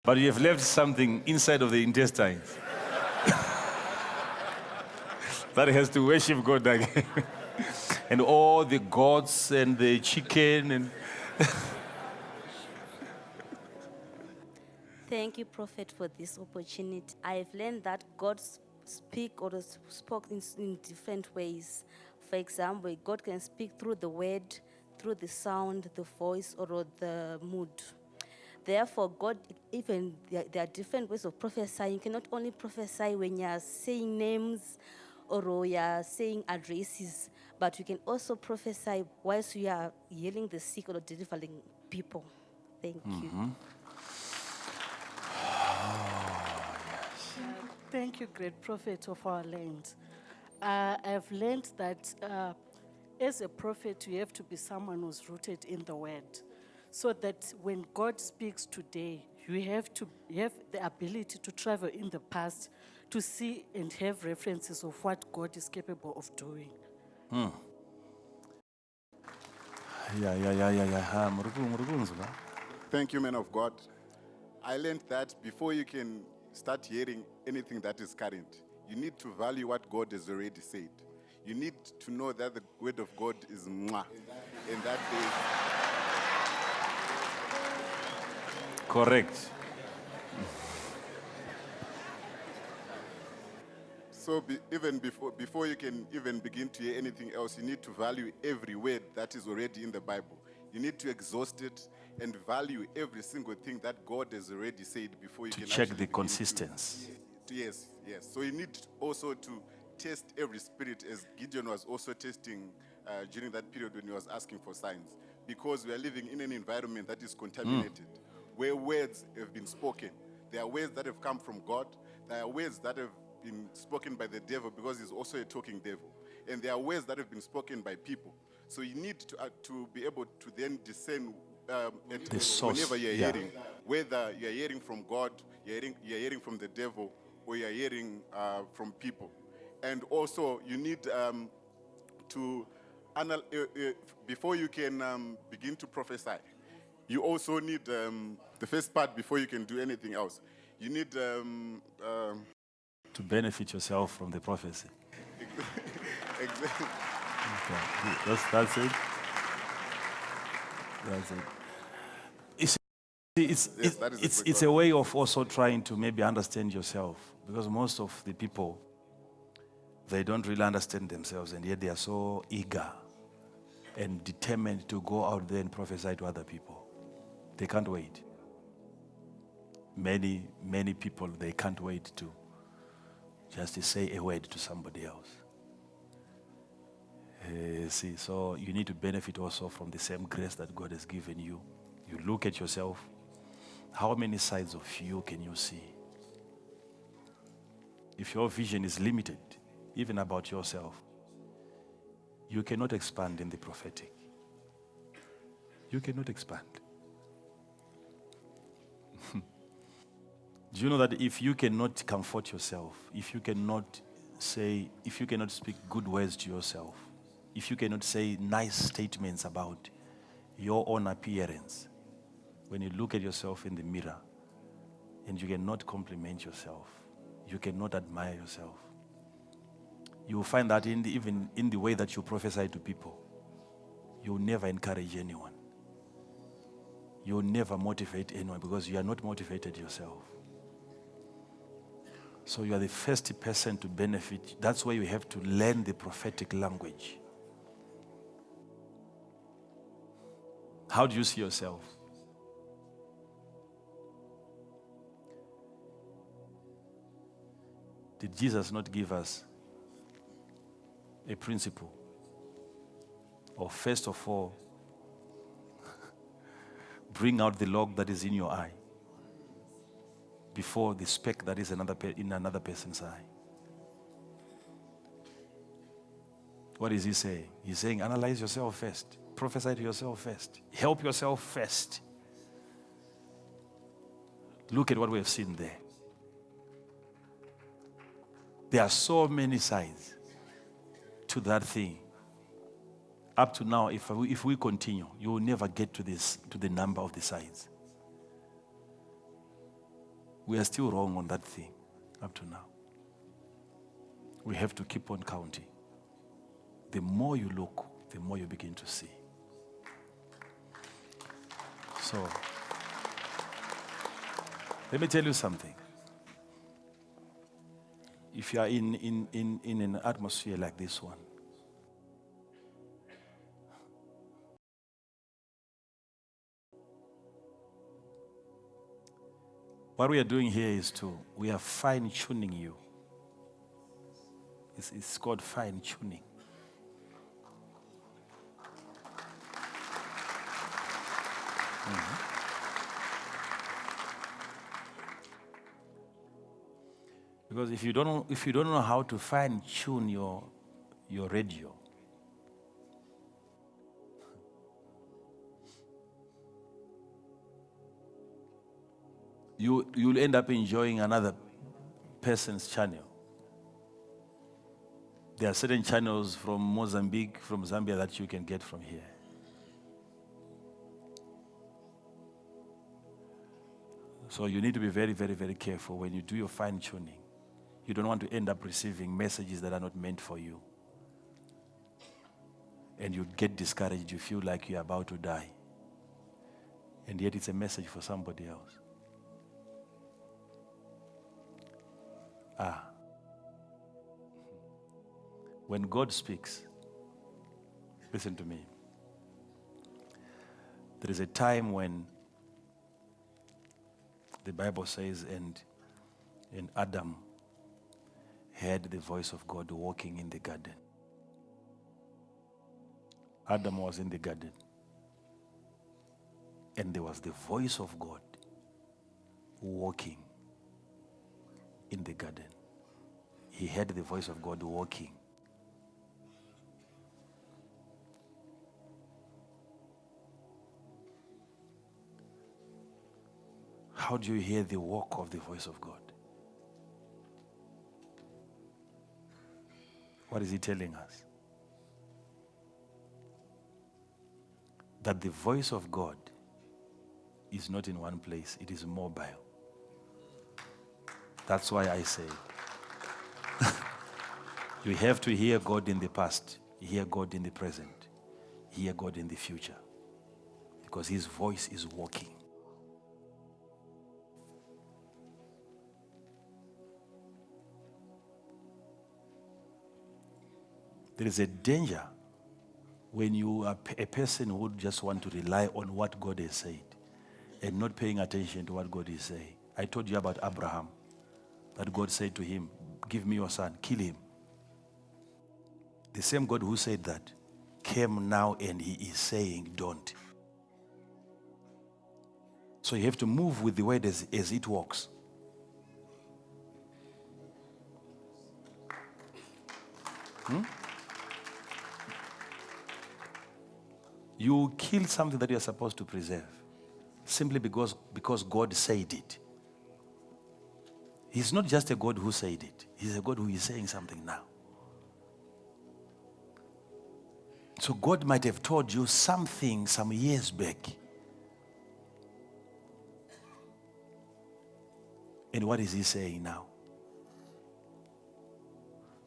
But you have left something inside of the intestines that has to worship God again. And all the goats and the chicken and... Thank you, Prophet, for this opportunity. I've learned that God speak or spoke in different ways. For example, God can speak through the word, through the sound, the voice, or the mood. Therefore, God, even there are different ways of prophesying. You cannot only prophesy when you are saying names or you are saying addresses, but you can also prophesy whilst you are healing the sick or delivering people. Thank you. Thank you, great prophet of our land. I've learned that as a prophet, you have to be someone who's rooted in the word, so that when God speaks today, you have the ability to travel in the past to see and have references of what God is capable of doing. Thank you, man of God. I learned that before you can start hearing anything that is current, you need to value what God has already said. You need to know that the word of God is mwah. And that is Correct. so. Even before you can even begin to hear anything else, you need to value every word that is already in the Bible. You need to exhaust it and value every single thing that God has already said before you can Check actually the begin consistency. Yes. So you need also to test every spirit, as Gideon was also testing during that period when he was asking for signs. Because we are living in an environment that is contaminated, where words have been spoken. There are words that have come from God. There are words that have been spoken by the devil, because he's also a talking devil. And there are words that have been spoken by people. So you need to be able to then discern The source, whenever you're yeah. hearing, whether you're hearing from God, you're hearing from the devil, or you're hearing from people. And also, you need to before you can begin to prophesy, you also need the first part before you can do anything else. You need To benefit yourself from the prophecy. exactly. Okay. That's it. That's it. It's a way of also trying to maybe understand yourself, because most of the people, they don't really understand themselves, and yet they are so eager and determined to go out there and prophesy to other people. They can't wait. Many people, they can't wait to just to say a word to somebody else. See, so you need to benefit also from the same grace that God has given you. You look at yourself. How many sides of you can you see? If your vision is limited, even about yourself, you cannot expand in the prophetic. You cannot expand. Do you know that if you cannot comfort yourself, if you cannot speak good words to yourself, if you cannot say nice statements about your own appearance, when you look at yourself in the mirror and you cannot compliment yourself, you cannot admire yourself, you will find that even in the way that you prophesy to people, you will never encourage anyone. You will never motivate anyone, because you are not motivated yourself. So you are the first person to benefit. That's why you have to learn the prophetic language. How do you see yourself? Did Jesus not give us a principle? Or first of all, bring out the log that is in your eye before the speck that is in another person's eye. What is he saying? He's saying, analyze yourself first. Prophesy to yourself first. Help yourself first. Look at what we have seen there. There are so many sides to that thing. Up to now, if we continue, you will never get to the number of the sides. We are still wrong on that thing up to now. We have to keep on counting. The more you look, the more you begin to see. So, let me tell you something. If you are in an atmosphere like this one, what we are doing here is we are fine-tuning you. It's called fine-tuning. Because if you don't know how to fine-tune your radio, you'll end up enjoying another person's channel. There are certain channels from Mozambique, from Zambia that you can get from here. So you need to be very, very, very careful when you do your fine-tuning. You don't want to end up receiving messages that are not meant for you. And you get discouraged, you feel like you're about to die. And yet it's a message for somebody else. When God speaks, listen to me. There is a time when the Bible says, and Adam heard the voice of God walking in the garden. Adam was in the garden. And there was the voice of God walking in the garden. He heard the voice of God walking. How do you hear the walk of the voice of God? What is he telling us? That the voice of God is not in one place, it is mobile. That's why I say, you have to hear God in the past, hear God in the present, hear God in the future. Because his voice is walking. There is a danger when you are a person who would just want to rely on what God has said and not paying attention to what God is saying. I told you about Abraham, that God said to him, give me your son, kill him. The same God who said that came now and he is saying, don't. So you have to move with the word as it walks. You kill something that you are supposed to preserve simply because God said it. He's not just a God who said it. He's a God who is saying something now. So God might have told you something some years back. And what is he saying now?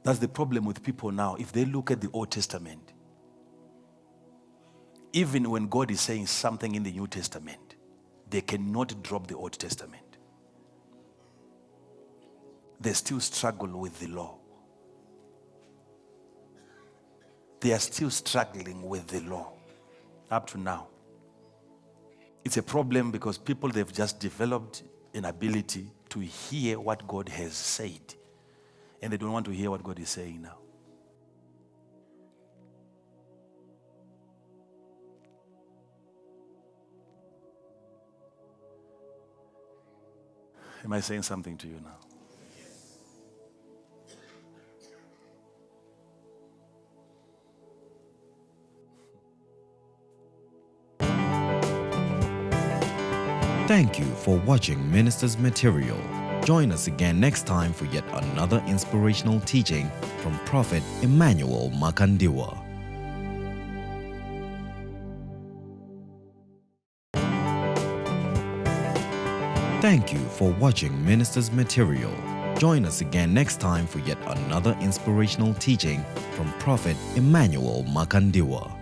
That's the problem with people now. If they look at the Old Testament, even when God is saying something in the New Testament, they cannot drop the Old Testament. They still struggle with the law. They are still struggling with the law up to now. It's a problem because people, they've just developed an ability to hear what God has said, and they don't want to hear what God is saying now. Am I saying something to you now? Thank you for watching Minister's Material. Join us again next time for yet another inspirational teaching from Prophet Emmanuel Makandiwa. Thank you for watching Minister's Material. Join us again next time for yet another inspirational teaching from Prophet Emmanuel Makandiwa.